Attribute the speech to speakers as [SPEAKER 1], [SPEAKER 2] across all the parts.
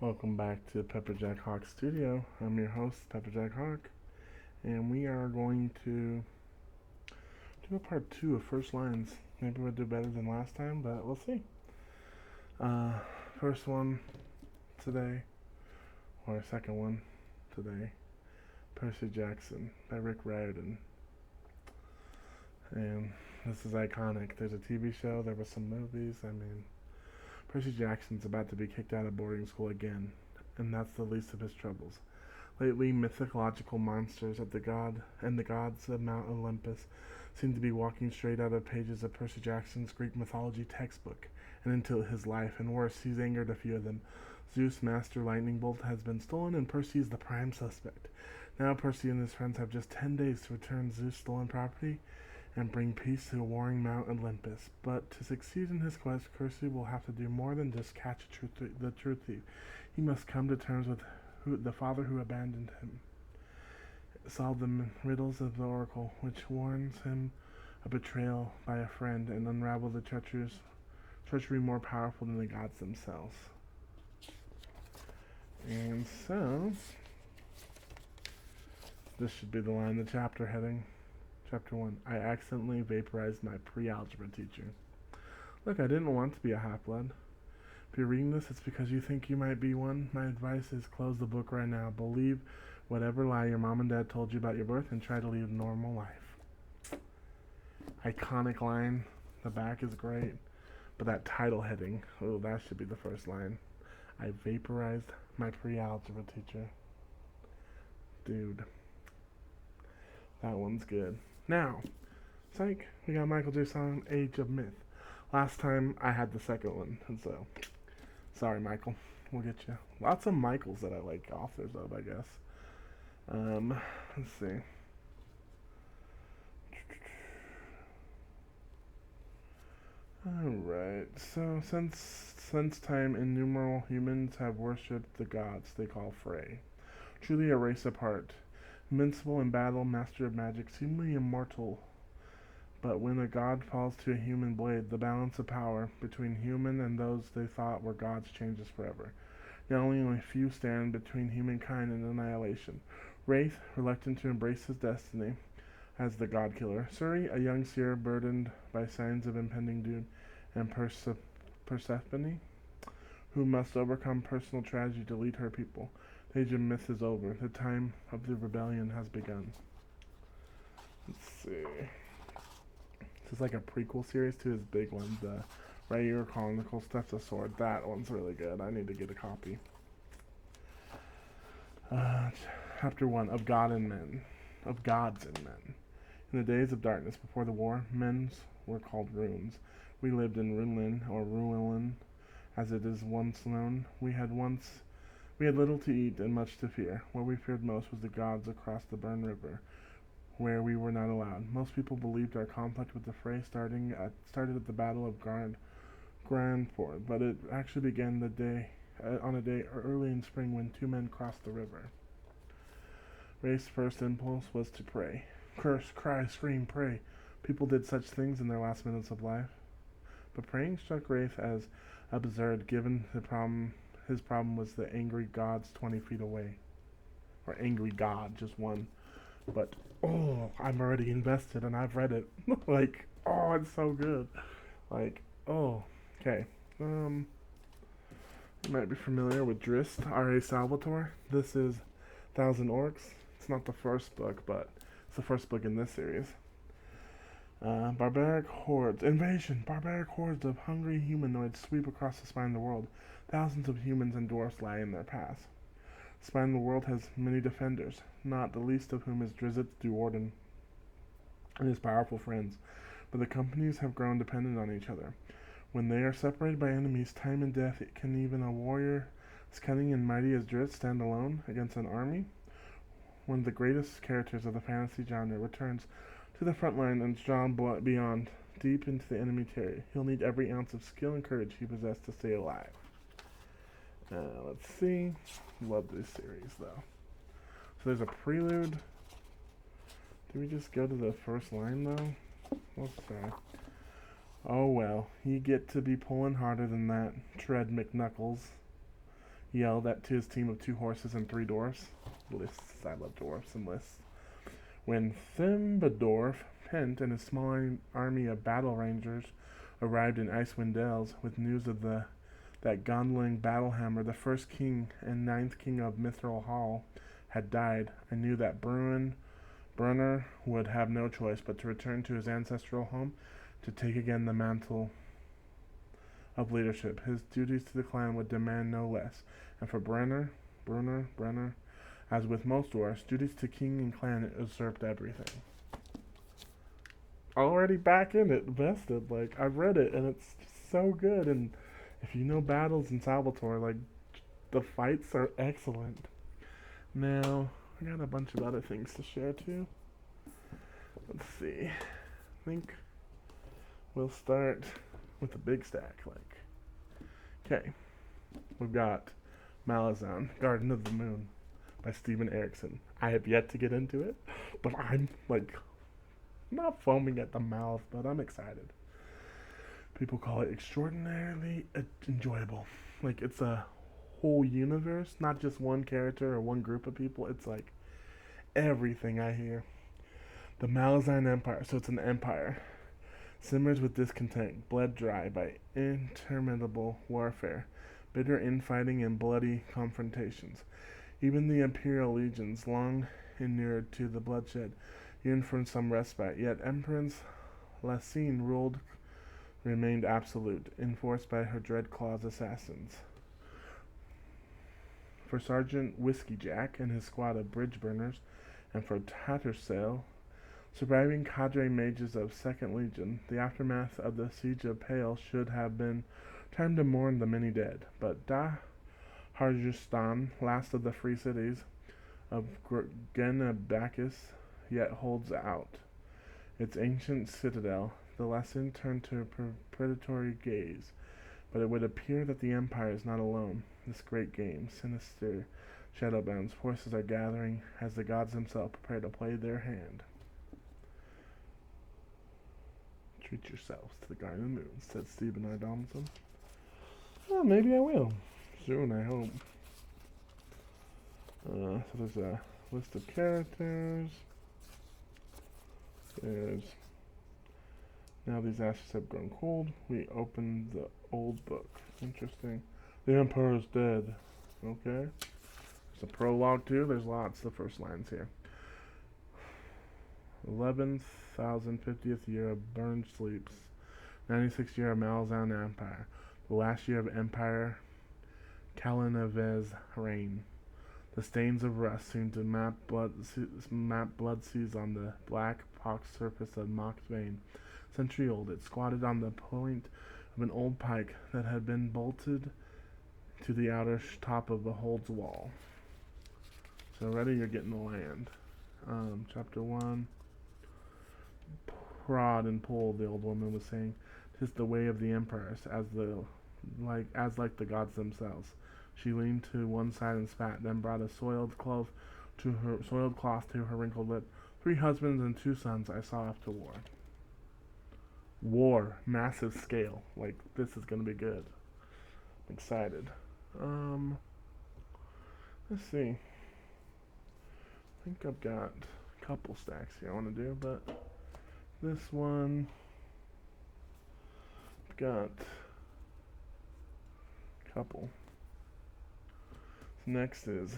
[SPEAKER 1] Welcome back to Pepperjack Hawk Studio. I'm your host, Pepperjack Hawk, and we are going to do a part two of First Lines. Maybe we'll do better than last time, but we'll see. Uh, First one today, or second one today, Percy Jackson by RickRiordian. And this is iconic. There's a TV show, there were some movies. Percy Jackson's about to be kicked out of boarding school again, and that's the least of his troubles. Lately, mythological monsters of the gods of Mount Olympus seem to be walking straight out of pages of Percy Jackson's Greek mythology textbook and into his life, and worse, he's angered a few of them. Zeus' master lightning bolt has been stolen, and Percy is the prime suspect. Now Percy and his friends have just 10 days to return Zeus' stolen property and bring peace to warring Mount Olympus. But to succeed in his quest, Percy will have to do more than just catch the true thief. He must come to terms with the father who abandoned him, solve the riddles of the oracle, which warns him of betrayal by a friend, and unravel the treachery more powerful than the gods themselves. And so, this should be the line, the chapter heading. Chapter 1. I accidentally vaporized my pre-algebra teacher. Look, I didn't want to be a half-blood. If you're reading this, it's because you think you might be one. My advice is close the book right now. Believe whatever lie your mom and dad told you about your birth and try to lead a normal life. Iconic line. The back is great. But that title heading, oh, that should be the first line. I vaporized my pre-algebra teacher. Dude. That one's good. Now, psych, we got MichaelJSullivan, Age of Myth. Last time I had the second one, and so, sorry Michael, we'll get you. Lots of Michaels that I like authors of, I guess. Let's see. Alright, so since time innumerable humans have worshipped the gods they call Frey. Truly a race apart. Invincible in battle, master of magic, seemingly immortal. But when a god falls to a human blade, the balance of power between human and those they thought were gods changes forever. Now only a few stand between humankind and annihilation. Wraith, reluctant to embrace his destiny as the god killer. Suri, a young seer burdened by signs of impending doom. And Persephone, who must overcome personal tragedy to lead her people. The age of myth is over. The time of the rebellion has begun. Let's see. This is like a prequel series to his big one, the RaSalvatore Chronicles Steps of Sword. That one's really good. I need to get a copy. Chapter 1, of God and Men. Of Gods and Men. In the days of darkness before the war, men were called runes. We lived in Runelin, or Ruelin, as it is once known. We had little to eat and much to fear. What we feared most was the gods across the Burn River, where we were not allowed. Most people believed our conflict with the Frey started at the Battle of Grandford, but it actually began on a day early in spring when two men crossed the river. Ray's first impulse was to pray. Curse, cry, scream, pray. People did such things in their last minutes of life. But praying struck Wraith as absurd, given his problem was the angry gods 20 feet away. Or angry god, just one. But, oh, I'm already invested and I've read it. Like, oh, it's so good. Like, oh, okay. You might be familiar with Drizzt, RaSalvatore. This is Thousand Orcs. It's not the first book, but it's the first book in this series. Barbaric hordes of hungry humanoids sweep across the spine of the world. Thousands of humans and dwarfs lie in their path. The spine of the world has many defenders, not the least of whom is Drizzt Do'Urden and his powerful friends. But the companies have grown dependent on each other. When they are separated by enemies, time and death, can even a warrior as cunning and mighty as Drizzt stand alone against an army? One of the greatest characters of the fantasy genre returns to the front line and is drawn beyond, deep into the enemy territory. He'll need every ounce of skill and courage he possesses to stay alive. Let's see. Love this series, though. So there's a prelude. Did we just go to the first line, though? What's that? Oh well, you get to be pulling harder than that, Tread McKnuckles. He yelled that to his team of 2 horses and 3 dwarfs. Lists, I love dwarfs and lists. When Thimbledorf Pent and his small army of battle rangers arrived in Icewind Dales with news of that Gondling Battlehammer, the first king and 9th king of Mithril Hall, had died, I knew that Brunner would have no choice but to return to his ancestral home to take again the mantle of leadership. His duties to the clan would demand no less, and for Brenner, as with most dwarfs, duties to king and clan usurped everything. Already back in it, vested. Like, I've read it, and it's so good, and if you know battles in Salvatore, like, the fights are excellent. Now, I got a bunch of other things to share, too. Let's see. I think we'll start with the big stack, like. Okay. We've got Malazan, Garden of the Moon, by StevenErickson. I have yet to get into it, but I'm, like, not foaming at the mouth, but I'm excited. People call it extraordinarily enjoyable. Like, it's a whole universe, not just one character or one group of people. It's like everything I hear. The Malazan Empire, so it's an empire, simmers with discontent, bled dry by interminable warfare, bitter infighting and bloody confrontations. Even the imperial legions, long inured to the bloodshed, yearned for some respite, yet Empress Lacine remained absolute, enforced by her Dreadclaw's assassins. For Sergeant Whiskey Jack and his squad of bridge burners, and for Tattersall, surviving cadre mages of 2nd Legion, the aftermath of the Siege of Pale should have been time to mourn the many dead, but Harjistan, last of the free cities of Genabakis, yet holds out. Its ancient citadel, the lesson turned to a predatory gaze, but it would appear that the Empire is not alone. This great game, sinister shadowbound forces are gathering as the gods themselves prepare to play their hand. Treat yourselves to the Garden of the Moon, said Stephen R. Donaldson. Well, maybe I will. Soon, I hope. So there's a list of characters. There's... Now these ashes have grown cold. We open the old book. Interesting. The Emperor is dead. Okay. There's a prologue too. There's lots. The first lines here. 11,050th year of burned sleeps. 96th year of Malazan Empire. The last year of Empire Kalinavez's reign. The stains of rust seem to map blood seas on the black pocked surface of Mock's vein. Century old, it squatted on the point of an old pike that had been bolted to the outer top of the hold's wall. So ready, you're getting the land. Chapter 1. Prod and pull, the old woman was saying. 'Tis the way of the emperors, as like the gods themselves. She leaned to one side and spat, then brought a soiled cloth to her wrinkled lip. 3 husbands and 2 sons I saw off to war. War, massive scale. Like, this is gonna be good. I'm excited. Let's see. I think I've got a couple stacks here I want to do, but this one I've got a couple. So next is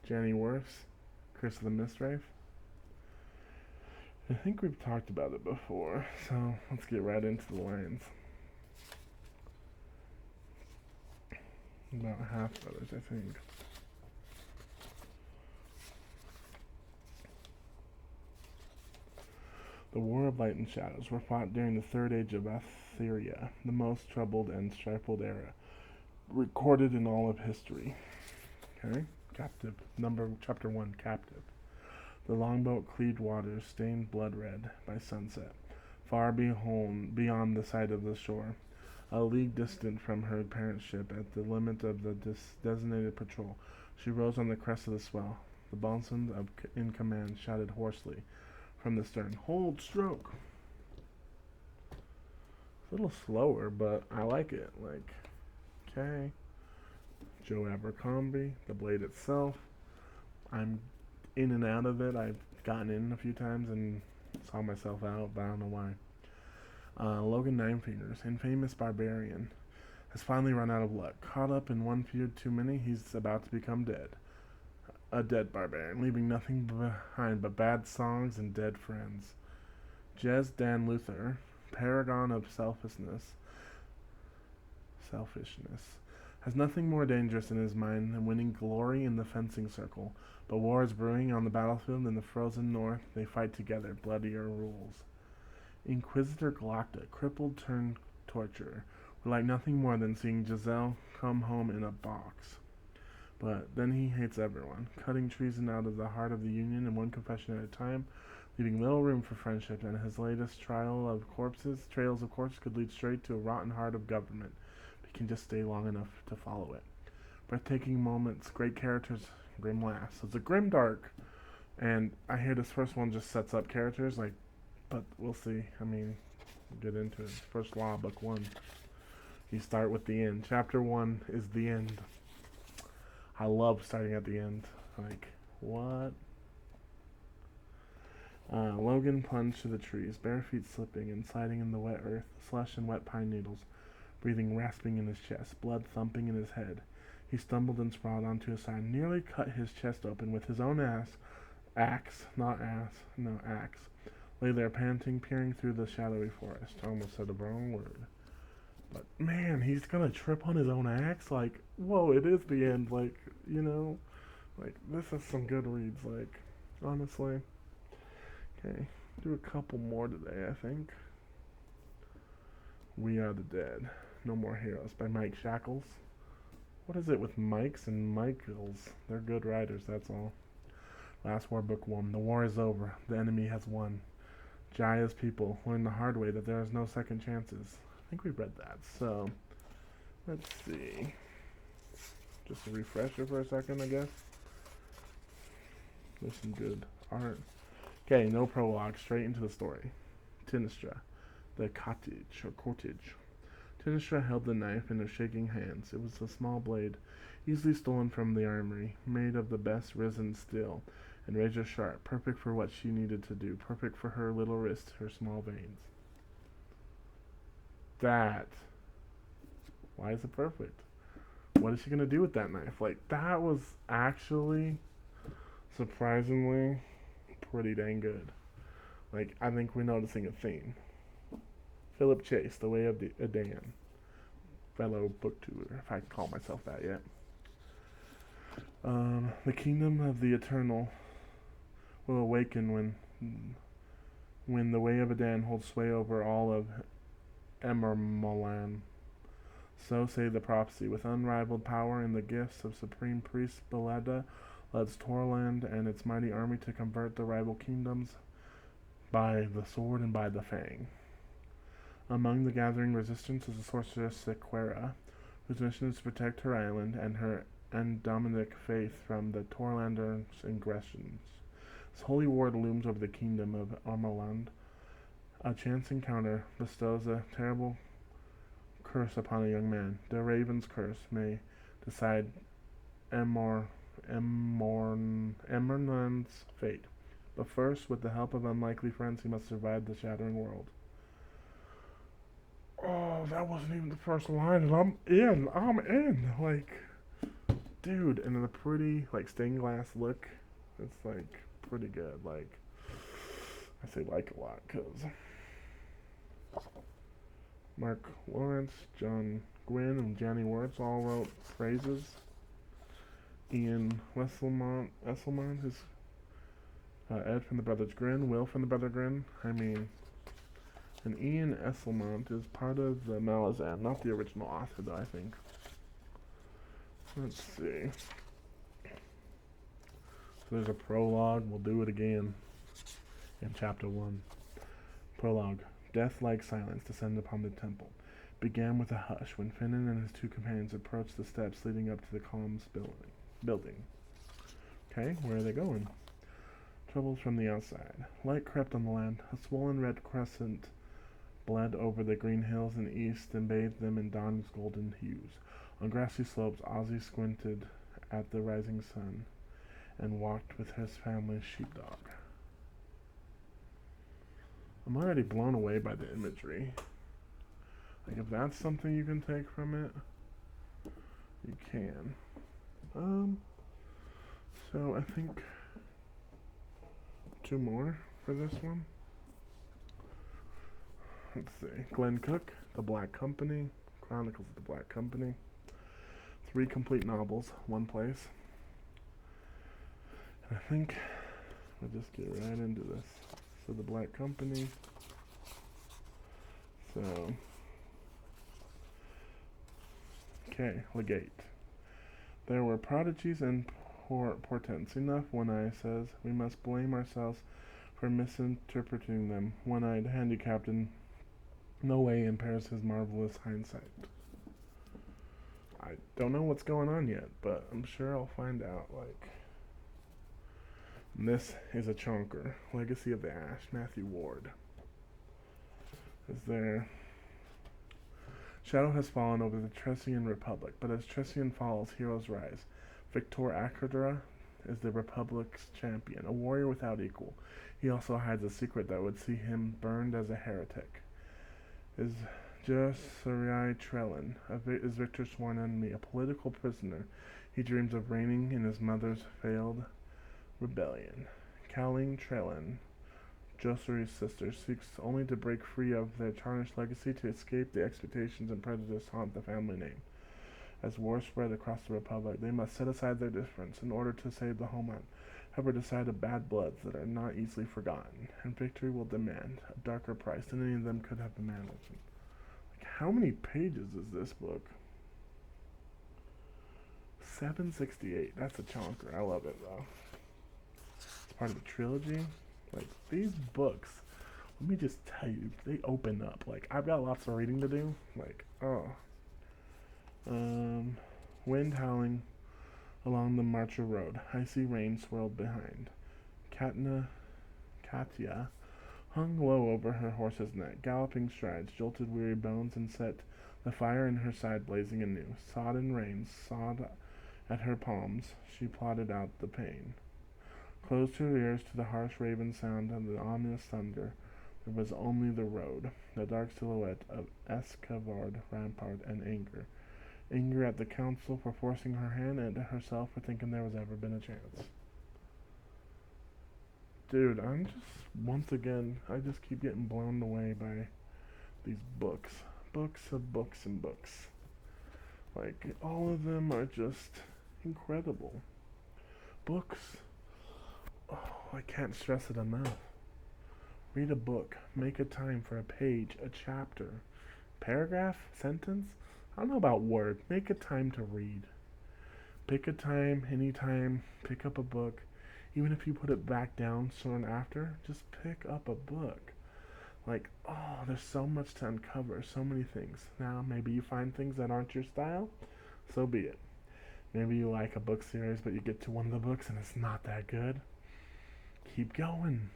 [SPEAKER 1] JannyWarts, Curse of the Mistwraith. I think we've talked about it before, so let's get right into the lines. About half others, I think. The War of Light and Shadows were fought during the Third Age of Atheria, the most troubled and stifled era recorded in all of history. Okay, Chapter 1, Captive. The longboat cleaved waters stained blood red by sunset, far beyond the sight of the shore, a league distant from her parent ship at the limit of the designated patrol. She rose on the crest of the swell. The boatswain in command shouted hoarsely from the stern, "Hold stroke!" It's a little slower, but I like it. Like, okay. JoeAbercrombie, the blade itself. I'm in and out of it. I've gotten in a few times and saw myself out, but I don't know why. Logan Ninefingers, infamous barbarian, has finally run out of luck. Caught up in one feud too many, he's about to become dead. A dead barbarian, leaving nothing behind but bad songs and dead friends. Jez Dan Luther, paragon of selfishness, has nothing more dangerous in his mind than winning glory in the fencing circle. But war is brewing on the battlefield in the frozen north. They fight together, bloodier rules. Inquisitor Galacta, crippled turned torturer, would like nothing more than seeing Giselle come home in a box. But then he hates everyone, cutting treason out of the heart of the Union in one confession at a time, leaving little room for friendship, and his latest trails of corpses could lead straight to a rotten heart of government. But he can just stay long enough to follow it. Breathtaking moments, great characters, grim laughs. So it's a grim dark, and I hear this first one just sets up characters, but we'll see. I mean, we'll get into it. First law, book 1. You start with the end. Chapter 1 is the end. I love starting at the end. What? Logan plunged to the trees, bare feet slipping and sliding in the wet earth, slush and wet pine needles, breathing rasping in his chest, blood thumping in his head. He stumbled and sprawled onto his side, nearly cut his chest open with his own axe, lay there panting, peering through the shadowy forest. I almost said the wrong word. But man, he's gonna trip on his own axe? Whoa, it is the end, this is some good reads, honestly. Okay, do a couple more today, I think. We Are the Dead, No More Heroes by MikeShackle. What is it with Mikes and Michaels? They're good writers, that's all. Last War, Book 1. The war is over. The enemy has won. Jaya's people learn the hard way that there is no second chances. I think we read that, so let's see. Just a refresher for a second, I guess. There's some good art. Okay, no prologue, straight into the story. Tinistra, the cottage. Tinistra held the knife in her shaking hands. It was a small blade, easily stolen from the armory, made of the best risen steel, and razor sharp, perfect for what she needed to do, perfect for her little wrist, her small veins. Why is it perfect? What is she going to do with that knife? That was actually surprisingly pretty dang good. I think we're noticing a theme. Philip Chase, The Way of Dan. Fellow book tutor, if I can call myself that yet. The kingdom of the eternal will awaken when the Way of Dan holds sway over all of Emermalan. So say the prophecy. With unrivaled power and the gifts of Supreme Priest Beleda, leads Torland and its mighty army to convert the rival kingdoms by the sword and by the fang. Among the gathering resistance is the sorceress Sequera, whose mission is to protect her island and her Endominic faith from the Torlanders' aggressions. As holy ward looms over the kingdom of Armaland, a chance encounter bestows a terrible curse upon a young man. The Raven's curse may decide Emmerland's fate. But first, with the help of unlikely friends, he must survive the shattering world. Oh, that wasn't even the first line, and I'm in. Dude, and the pretty, stained glass look, it's, pretty good. I say a lot, because Mark Lawrence, John Gwynn, and JannyWarts all wrote phrases. Ian Esselmont is Ed from the Brothers Grin, Will from the Brother Grin. And Ian Esselmont is part of the Malazan, not the original author, though, I think. Let's see. So there's a prologue. We'll do it again in chapter 1. Prologue. Death-like silence descended upon the temple. Began with a hush when Finnan and his two companions approached the steps leading up to the columns building. Okay, where are they going? Troubles from the outside. Light crept on the land. A swollen red crescent bled over the green hills in the east and bathed them in dawn's golden hues. On grassy slopes, Ozzy squinted at the rising sun and walked with his family's sheepdog. I'm already blown away by the imagery. Like, if that's something you can take from it, you can. So I think 2 more for this one. Let's see. GlenCook, The Black Company, Chronicles of the Black Company. 3 complete novels, 1 place. And I think we'll just get right into this. So The Black Company. So, okay, Legate. There were prodigies and portents enough, One-Eye says. We must blame ourselves for misinterpreting them. One-Eyed, handicapped, in no way impairs his marvelous hindsight. I don't know what's going on yet, but I'm sure I'll find out, like. And this is a chonker. Legacy of the Ash, MathewWard. Is there... Shadow has fallen over the Tressian Republic, but as Tressian falls, heroes rise. Victor Acradra is the Republic's champion, a warrior without equal. He also hides a secret that would see him burned as a heretic. Is Josurai Trellin, is Victor's sworn enemy, a political prisoner. He dreams of reigning in his mother's failed rebellion. Kaling Trellin, Josuai's sister, seeks only to break free of their tarnished legacy, to escape the expectations and prejudice haunt the family name. As wars spread across the Republic, they must set aside their difference in order to save the homeland. However, decided bad bloods that are not easily forgotten, and victory will demand a darker price than any of them could have imagined. Like, how many pages is this book? 768. That's a chonker. I love it, though. It's part of the trilogy. Like, these books, let me just tell you, they open up. Like, I've got lots of reading to do. Like, oh. Wind howling along the Marcher Road. Icy rain swirled behind. Katya hung low over her horse's neck. Galloping strides jolted weary bones and set the fire in her side blazing anew. Sodden rain sawed at her palms. She plotted out the pain. Closed her ears to the harsh raven sound and the ominous thunder. There was only the road, the dark silhouette of Escavard, rampart, and anger. Anger at the council for forcing her hand, and at herself for thinking there was ever been a chance. Dude, I'm just, once again, I just keep getting blown away by these books. Books of books and books. Like, all of them are just incredible. Books, oh, I can't stress it enough. Read a book. Make a time for a page, a chapter, paragraph, sentence. I don't know about word. Make a time to read. Pick a time, anytime. Pick up a book. Even if you put it back down soon after, just pick up a book. Like, oh, there's so much to uncover. So many things. Now, maybe you find things that aren't your style. So be it. Maybe you like a book series, but you get to one of the books and it's not that good. Keep going.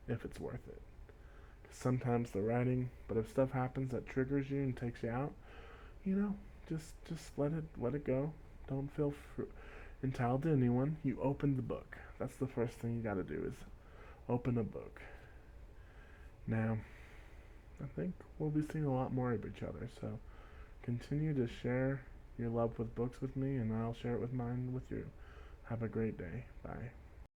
[SPEAKER 1] If it's worth it. 'Cause sometimes the writing, but if stuff happens that triggers you and takes you out, you know, just let it go. Don't feel entitled to anyone. You open the book. That's the first thing you got to do is open a book. Now, I think we'll be seeing a lot more of each other. So continue to share your love with books with me, and I'll share it with mine with you. Have a great day. Bye.